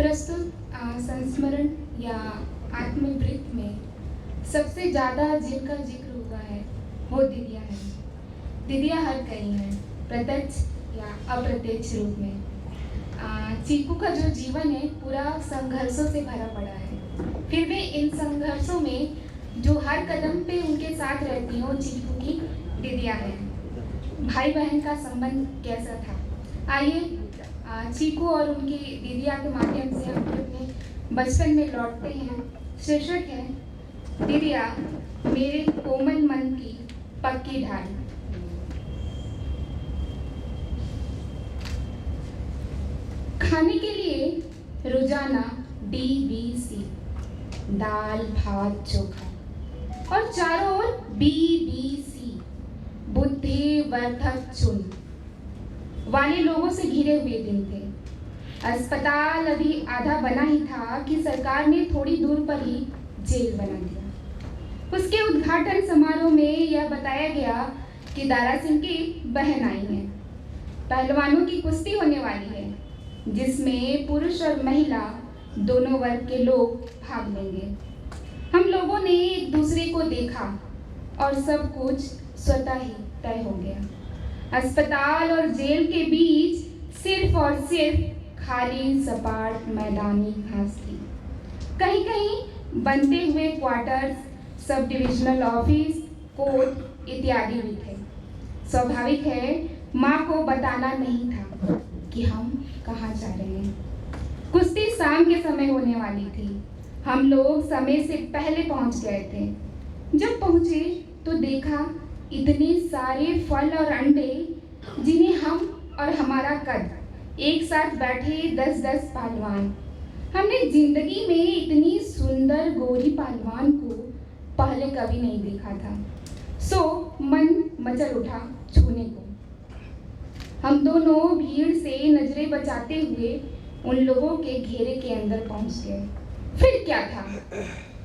प्रस्तुत संस्मरण या आत्मवृत्त में सबसे ज़्यादा जिनका जिक्र हुआ है वो दीदियाँ हैं। दीदियाँ हर कहीं हैं, प्रत्यक्ष या अप्रत्यक्ष रूप में। चीकू का जो जीवन है पूरा संघर्षों से भरा पड़ा है, फिर भी इन संघर्षों में जो हर कदम पे उनके साथ रहती हैं वो चीकू की दीदियाँ हैं। भाई बहन का संबंध कैसा था, आइए चीकू और उनकी दीदिया के माध्यम से हम अपने बचपन में लौटते हैं। शीर्षक है दीदिया मेरे कोमल मन की पक्की ढाल। खाने के लिए रोजाना DVC, दाल भात चोखा, और चारों ओर BBC, बुद्धिवर्धक चूर्ण वाले लोगों से घिरे हुए दिन थे। अस्पताल अभी आधा बना ही था कि सरकार ने थोड़ी दूर पर ही जेल बना दिया। उसके उद्घाटन समारोह में यह बताया गया कि दारा सिंह की बहन आई है। पहलवानों की कुश्ती होने वाली है जिसमें पुरुष और महिला दोनों वर्ग के लोग भाग लेंगे। हम लोगों ने एक दूसरे को देखा और सब कुछ स्वतः ही तय हो गया। अस्पताल और जेल के बीच सिर्फ और सिर्फ खाली सपाट मैदानी घास थी। कहीं कहीं बनते हुए quarters, sub divisional office, court इत्यादि भी थे। स्वाभाविक है माँ को बताना नहीं था कि हम कहाँ जा रहे हैं। कुश्ती शाम के समय होने वाली थी। हम लोग समय से पहले पहुँच गए थे। जब पहुँचे तो देखा इतने सारे फल और अंडे जिन्हें हम और हमारा कद एक साथ बैठे 10-10 पहलवान। हमने जिंदगी में इतनी सुंदर गोरी पहलवान को पहले कभी नहीं देखा था। सो मन मचल उठा छूने को। हम दोनों भीड़ से नजरें बचाते हुए उन लोगों के घेरे के अंदर पहुंच गए। फिर क्या था,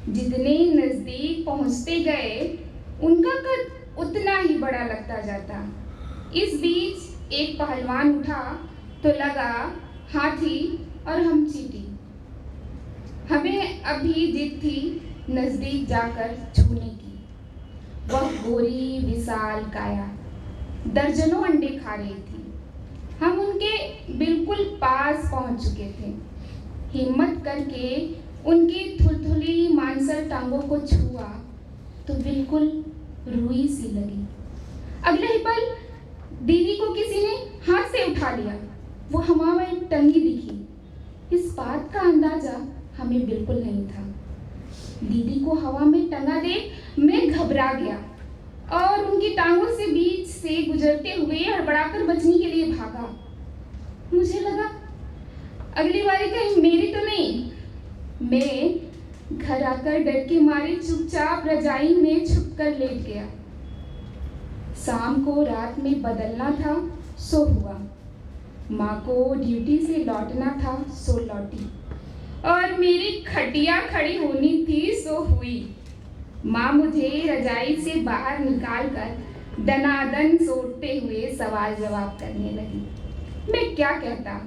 जितने नजदीक पहुंचते गए उनका कद उतना ही बड़ा लगता जाता। इस बीच एक पहलवान उठा तो लगा हाथी और हम चींटी। हमें अभी जिद थी नजदीक जाकर छूने की। वह गोरी विशाल काया दर्जनों अंडे खा रही थी। हम उनके बिल्कुल पास पहुंच चुके थे। हिम्मत करके उनकी थुलथुली मांसल टांगों को छुआ तो बिल्कुल रुई सी लगी। अगले ही पल दीदी को किसी ने हाथ से उठा लिया। वो हवा में टंगी दिखी। इस बात का अंदाजा हमें बिल्कुल नहीं था। दीदी को हवा में टंगा देख मैं घबरा गया और उनकी टांगों से बीच से गुजरते हुए हड़बड़ाकर बचने के लिए भागा। मुझे लगा अगली बारी कहीं मेरी तो नहीं। मैं घर आकर डर के मारे चुपचाप रजाई में छुपकर लेट गया। शाम को रात में बदलना था सो हुआ। माँ को ड्यूटी से लौटना था सो लौटी, और मेरी खटिया खड़ी होनी थी सो हुई। माँ मुझे रजाई से बाहर निकालकर दनादन सोते हुए सवाल जवाब करने लगी। मैं क्या कहता,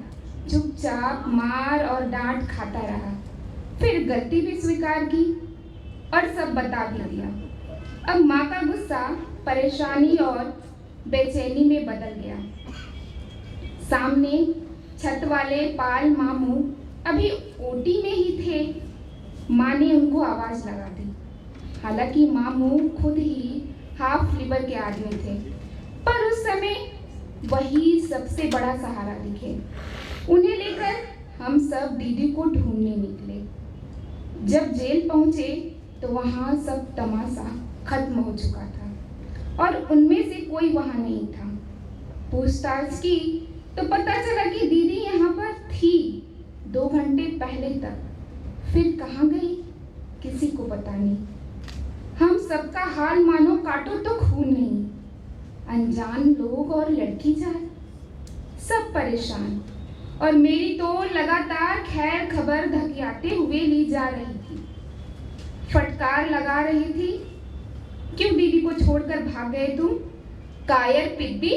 चुपचाप मार और डांट खाता रहा। फिर गलती भी स्वीकार की और सब बता भी दिया। अब माँ का गुस्सा परेशानी और बेचैनी में बदल गया। सामने छत वाले पाल मामू अभी ओटी में ही थे। माँ ने उनको आवाज लगा दी। हालांकि मामू खुद ही हाफ लिवर के आदमी थे, पर उस समय वही सबसे बड़ा सहारा दिखे। उन्हें लेकर हम सब दीदी को ढूंढने निकले। जब जेल पहुंचे तो वहां सब तमाशा खत्म हो चुका था और उनमें से कोई वहां नहीं था। पूछताछ की तो पता चला कि दीदी यहाँ पर थी 2 घंटे पहले तक। फिर कहाँ गई किसी को पता नहीं। हम सबका हाल मानो काटो तो खून नहीं। अनजान लोग और लड़की जाए, सब परेशान, और मेरी तो लगातार खैर खबर धकियाते हुए ली जा रही थी। फटकार लगा रही थी, क्यों दीदी को छोड़कर भाग गए तुम? कायर पिद्दी,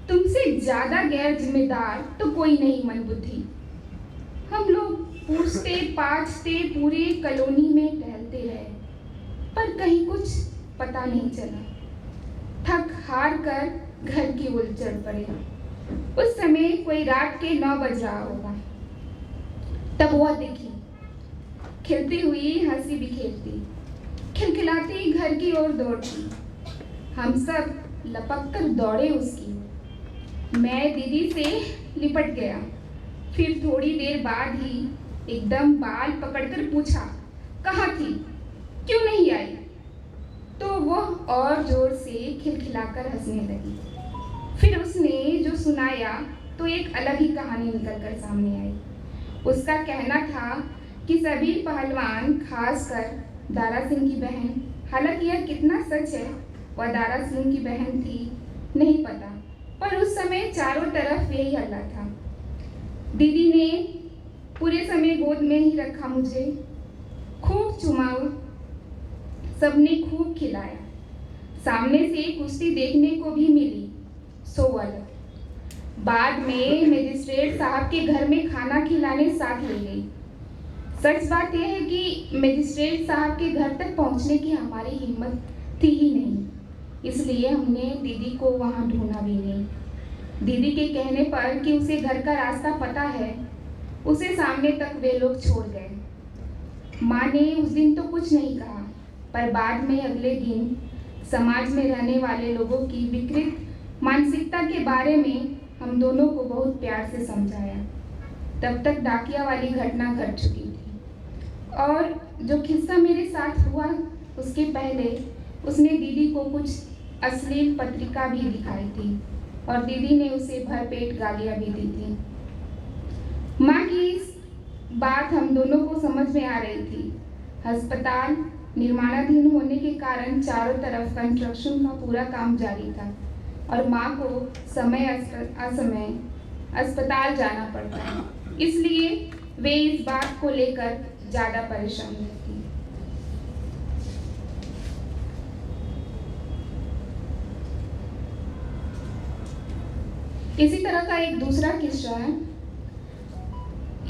तुमसे ज्यादा गैर जिम्मेदार तो कोई नहीं मनबुद्धि। हम लोग पूछते पाछते पूरे कॉलोनी में टहलते रहे, पर कहीं कुछ पता नहीं चला। थक हार कर घर की ओर चढ़ पड़े। उस समय कोई रात के 9 बज रहा होगा। तब वह दिखी, खिलती हुई हंसी बिखेरती, खिलखिलाती घर की ओर दौड़ती। हम सब लपक कर दौड़े उसकी ओर। मैं दीदी से लिपट गया। फिर थोड़ी देर बाद ही एकदम बाल पकड़कर पूछा, कहाँ थी, क्यों नहीं आई? तो वह और जोर से खिलखिलाकर हंसने लगी। फिर उसने जो सुनाया तो एक अलग ही कहानी निकल कर सामने आई। उसका कहना था कि सभी पहलवान, खासकर दारा सिंह की बहन, हालांकि यह कितना सच है, वह दारा सिंह की बहन थी नहीं पता, पर उस समय चारों तरफ यही हल्ला था। दीदी ने पूरे समय गोद में ही रखा मुझे, खूब चुमाऊ, सबने खूब खिलाया। सामने से कुश्ती देखने को भी मिली, सो अलग। बाद में मजिस्ट्रेट साहब के घर में खाना खिलाने साथ ले गई। सच बात यह है कि मजिस्ट्रेट साहब के घर तक पहुंचने की हमारी हिम्मत थी ही नहीं, इसलिए हमने दीदी को वहां ढूंढा भी नहीं। दीदी के कहने पर कि उसे घर का रास्ता पता है, उसे सामने तक वे लोग छोड़ गए। माँ ने उस दिन तो कुछ नहीं कहा, पर बाद में अगले दिन समाज में रहने वाले लोगों की विकृत मानसिकता के बारे में हम दोनों को बहुत प्यार से समझाया। तब तक डाकिया वाली घटना घट चुकी थी, और जो किस्सा मेरे साथ हुआ उसके पहले उसने दीदी को कुछ अश्लील पत्रिका भी दिखाई थी, और दीदी ने उसे भरपेट गालियां भी दी थी। माँ की इस बात हम दोनों को समझ में आ रही थी। अस्पताल निर्माणाधीन होने के कारण चारों तरफ कंस्ट्रक्शन का पूरा काम जारी था, और माँ को समय असमय अस्पताल जाना पड़ता है, इसलिए वे इस बात को लेकर ज़्यादा परेशान रहती। इसी तरह का एक दूसरा किस्सा है।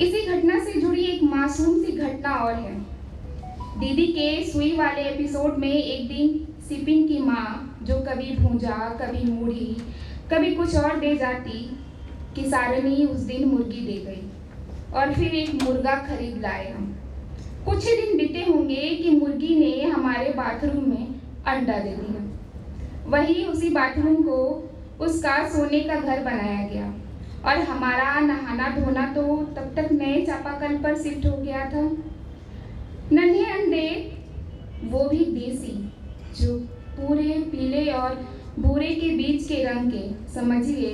इसी घटना से जुड़ी एक मासूम सी घटना और है। दीदी के सुई वाले एपिसोड में एक दिन सिपिन की माँ, जो कभी भूंजा, कभी मूढ़ी, कभी कुछ और दे जाती, कि सारनी उस दिन मुर्गी दे गई, और फिर एक मुर्गा खरीद लाए हम। कुछ ही दिन बीते होंगे कि मुर्गी ने हमारे बाथरूम में अंडा दे दिया। वही उसी बाथरूम को उसका सोने का घर बनाया गया, और हमारा नहाना धोना तो तब तक नए चापाकल पर शिफ्ट हो गया था। नन्हे अंडे, वो भी देसी, जो पूरे पीले और भूरे के बीच के रंग के, समझिए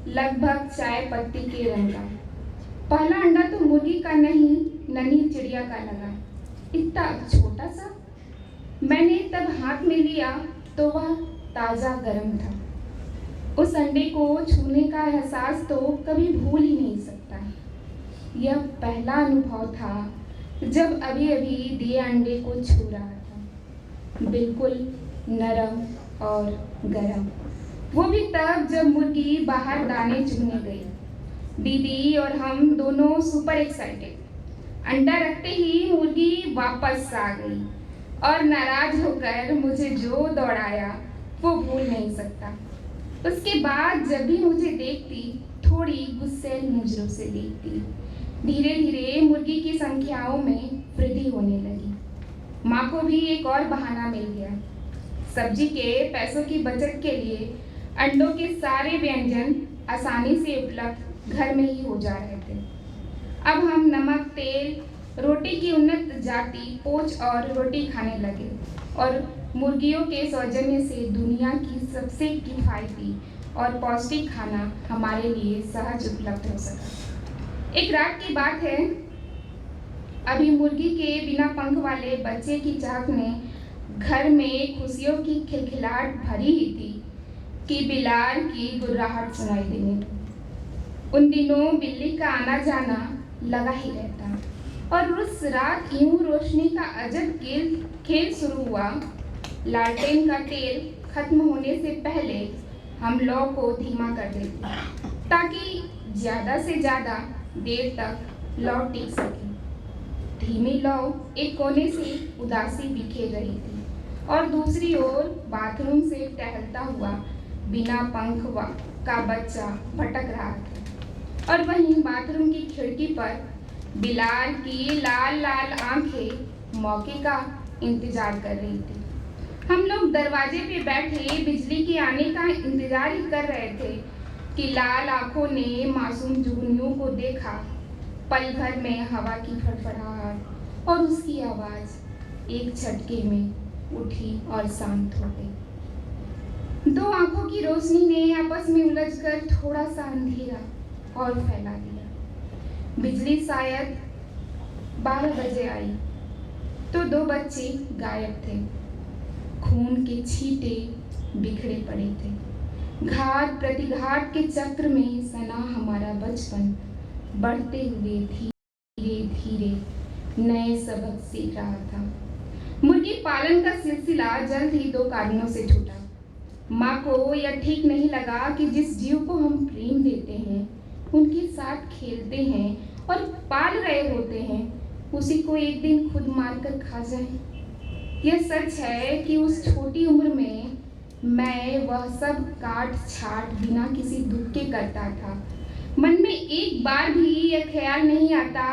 लगभग चाय पत्ती के रंग का। पहला अंडा तो मुर्गी का नहीं, नन्ही चिड़िया का लगा, इतना छोटा सा। मैंने तब हाथ में लिया तो वह ताज़ा गर्म था। उस अंडे को छूने का एहसास तो कभी भूल ही नहीं सकता। यह पहला अनुभव था जब अभी अभी दिए अंडे को छू रहा था, बिल्कुल नरम और गरम। वो भी तब जब मुर्गी बाहर दाने चुगने गई। दीदी और हम दोनों सुपर एक्साइटेड। अंडा रखते ही मुर्गी वापस आ गई, और नाराज होकर मुझे जो दौड़ाया वो भूल नहीं सकता। उसके बाद जब भी मुझे देखती, थोड़ी गुस्सैल नजरों से देखती। धीरे धीरे मुर्गी की संख्याओं में वृद्धि होने लगी। माँ को भी एक और बहाना मिल गया। सब्जी के पैसों की बचत के लिए अंडों के सारे व्यंजन आसानी से उपलब्ध घर में ही हो जा रहे थे। अब हम नमक, तेल, रोटी की उन्नत जाति, पोच और रोटी खाने लगे, और मुर्गियों के सौजन्य से दुनिया की सबसे किफायती और पौष्टिक खाना हमारे लिए सहज उपलब्ध हो सका। एक रात की बात है, अभी मुर्गी के बिना पंख वाले बच्चे की चाहत ने घर में खुशियों की खिलखिलाहट भरी ही थी कि बिलार की गुर्राहट सुनाई देने लगी। उन दिनों बिल्ली का आना जाना लगा ही रहता, और उस रात यूं रोशनी का अजब खेल शुरू हुआ। लालटेन का तेल खत्म होने से पहले हम लौ को धीमा कर देते, ताकि ज़्यादा से ज़्यादा देर तक लौ टिक सके। धीमी लौ एक कोने से उदासी बिखेर रही थी और दूसरी ओर बाथरूम से टहलता हुआ बिना पंख का बच्चा भटक रहा था और वहीं बाथरूम की खिड़की पर बिलाल की लाल लाल आंखें मौके का इंतजार कर रही थी। हम लोग दरवाजे पे बैठे बिजली के आने का इंतजार ही कर रहे थे कि लाल आंखों ने मासूम जुगनुओं को देखा। पल भर में हवा की फड़फड़ाहट और उसकी आवाज एक झटके में उठी और शांत हो गई। दो आंखों की रोशनी ने आपस में उलझकर थोड़ा सा अंधेरा और फैला दिया। बिजली शायद 12 बजे आई तो दो बच्चे गायब थे। खून के छींटे बिखरे पड़े थे। घाट प्रतिघात के चक्र में सना हमारा बचपन बढ़ते हुए धीरे धीरे नए सबक सीख रहा था। मुर्गी पालन का सिलसिला जल्द ही 2 कारणों से छूटा। माँ को यह ठीक नहीं लगा कि जिस जीव को हम प्रेम देते हैं, उनके साथ खेलते हैं और पाल रहे होते हैं, उसी को एक दिन खुद मारकर खा जाए। यह सच है कि उस छोटी उम्र में मैं वह सब काट छाट बिना किसी दुख के करता था। मन में एक बार भी यह ख्याल नहीं आता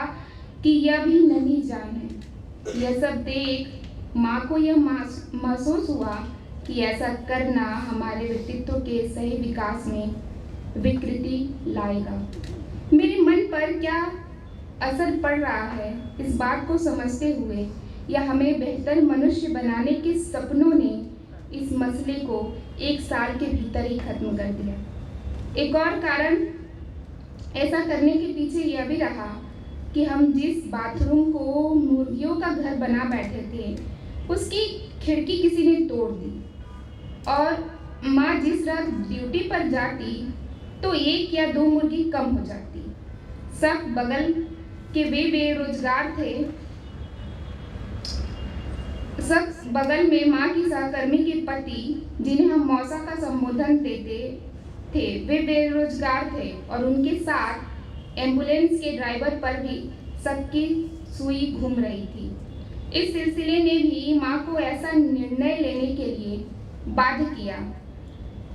कि यह भी नन्ही जान है। यह सब देख माँ को यह महसूस हुआ कि ऐसा करना हमारे व्यक्तित्व के सही विकास में विकृति लाएगा। मेरे मन पर क्या असर पड़ रहा है, इस बात को समझते हुए या हमें बेहतर मनुष्य बनाने के सपनों ने इस मसले को 1 साल के भीतर ही खत्म कर दिया। एक और कारण ऐसा करने के पीछे यह भी रहा कि हम जिस बाथरूम को मुर्गियों का घर बना बैठे थे, उसकी खिड़की किसी ने तोड़ दी और माँ जिस रात ड्यूटी पर जाती तो 1 या 2 मुर्गी कम हो जाती। सब बगल के वे बेरोजगार थे। सब बगल में माँ की सहकर्मी के पति, जिन्हें हम मौसा का संबोधन देते थे, वे बेरोजगार थे और उनके साथ एम्बुलेंस के ड्राइवर पर भी सबकी सुई घूम रही थी। इस सिलसिले ने भी माँ को ऐसा निर्णय लेने के लिए बाध्य किया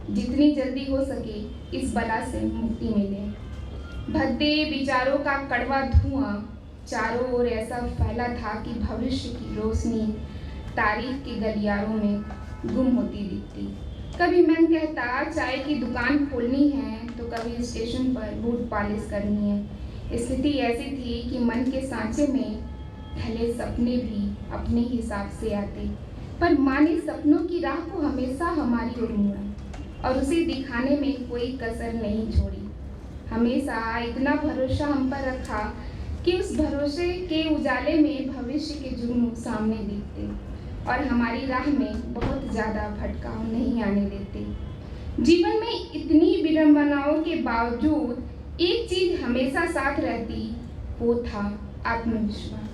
जितनी जल्दी हो सके इस बला से मुक्ति मिले। भद्दे विचारों का कड़वा धुआं चारों ओर ऐसा फैला था कि भविष्य की रोशनी तारीख के गलियारों में गुम होती दिखती। कभी मन कहता चाय की दुकान खोलनी है तो कभी स्टेशन पर बूट पॉलिश करनी है। स्थिति ऐसी थी कि मन के सांचे में ढले सपने भी अपने हिसाब से आते, पर माँ ने सपनों की राह को हमेशा हमारी ओर मोड़ा और उसे दिखाने में कोई कसर नहीं छोड़ी। हमेशा इतना भरोसा हम पर रखा कि उस भरोसे के उजाले में भविष्य के जुर्म सामने दिखते और हमारी राह में बहुत ज़्यादा भटकाव नहीं आने देते। जीवन में इतनी विडंबनाओं के बावजूद एक चीज हमेशा साथ रहती, वो था आत्मविश्वास।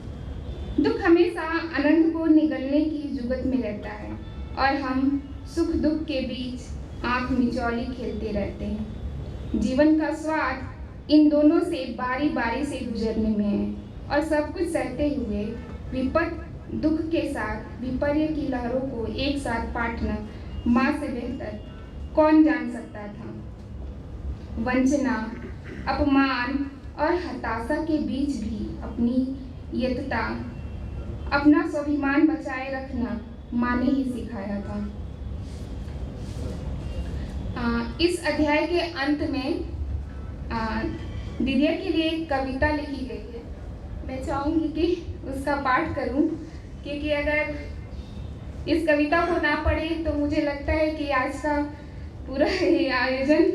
दुख हमेशा आनंद को निगलने की जुगत में रहता है और हम सुख दुख के बीच आंख मिचौली खेलते रहते हैं। जीवन का स्वाद इन दोनों से बारी बारी से गुजरने में है और सब कुछ सहते हुए विपद दुख के साथ विपर्य की लहरों को एक साथ पाटना माँ से बेहतर कौन जान सकता था। वंचना, अपमान और हताशा के बीच भी अपनी यत्ता, अपना स्वाभिमान बचाए रखना माँ ने ही सिखाया था। इस अध्याय के अंत में दीदिया के लिए एक कविता लिखी गई है। मैं चाहूँगी कि उसका पाठ करूँ, क्योंकि अगर इस कविता को ना पढ़े तो मुझे लगता है कि आज का पूरा ये आयोजन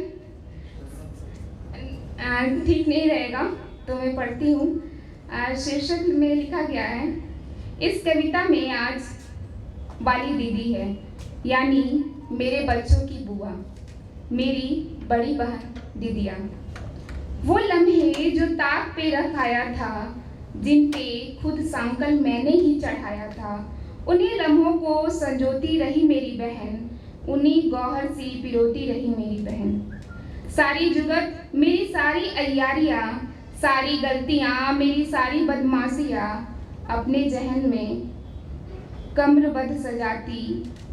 ठीक नहीं रहेगा। तो मैं पढ़ती हूँ। शीर्षक में लिखा गया है, इस कविता में आज वाली दीदी है, यानी मेरे बच्चों की बुआ, मेरी बड़ी बहन दीदिया। वो लम्हे जो ताक पे रखाया था, जिन पे खुद सांकल मैंने ही चढ़ाया था, उन्हीं लम्हों को संजोती रही मेरी बहन, उन्हीं गौहर सी पिरोती रही मेरी बहन। सारी जुगत मेरी सारी अय्यारियाँ सारी गलतियां, मेरी सारी बदमाशियां अपने जहन में कम्रबद्ध सजाती,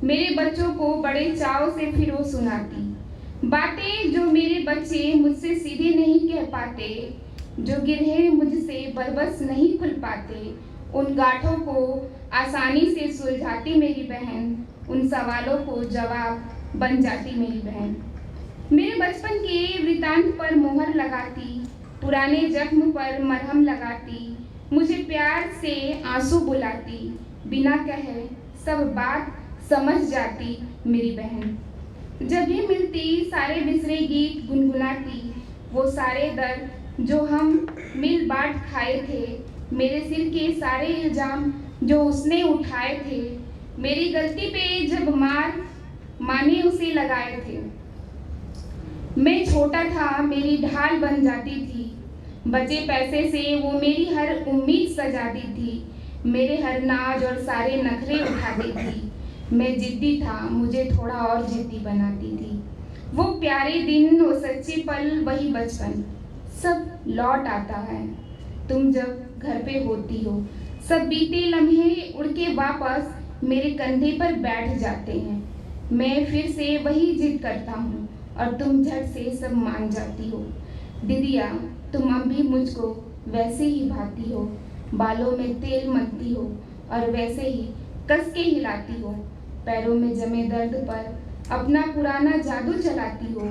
मेरे बच्चों को बड़े चाव से फिर वो सुनाती। बातें जो मेरे बच्चे मुझसे सीधे नहीं कह पाते, जो गिरहे मुझसे बरबस नहीं खुल पाते, उन गांठों को आसानी से सुलझाती मेरी बहन, उन सवालों को जवाब बन जाती मेरी बहन। मेरे बचपन के वृतांत पर मोहर लगाती, पुराने जख्म पर मरहम लगाती, मुझे प्यार से आंसू बुलाती, बिना कहे सब बात समझ जाती मेरी बहन। जब भी मिलती सारे बिसरे गीत गुनगुनाती, वो सारे दर्द जो हम मिल बांट खाए थे, मेरे सिर के सारे इल्जाम जो उसने उठाए थे, मेरी गलती पे जब माने उसे लगाए थे। मैं छोटा था, मेरी ढाल बन जाती थी, बचे पैसे से वो मेरी हर उम्मीद सजाती थी, मेरे हर नाज और सारे नखरे उठाती थी। मैं जिद्दी था, मुझे थोड़ा और जिद्दी बनाती थी। वो प्यारे दिन, वो सच्चे पल, वही बचपन सब लौट आता है तुम जब घर पे होती हो। सब बीते लम्हे उड़ के वापस मेरे कंधे पर बैठ जाते हैं। मैं फिर से वही जिद करता हूँ और तुम झट से सब मान जाती हो। दीदिया, तुम अब भी मुझको वैसे ही भाती हो, बालों में तेल मलती हो और वैसे ही कस के हिलाती हो, पैरों में जमे दर्द पर अपना पुराना जादू चलाती हो।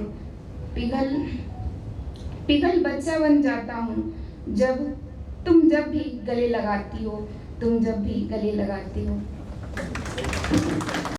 पिघल बच्चा बन जाता हूँ तुम जब भी गले लगाती हो, तुम जब भी गले लगाती हो।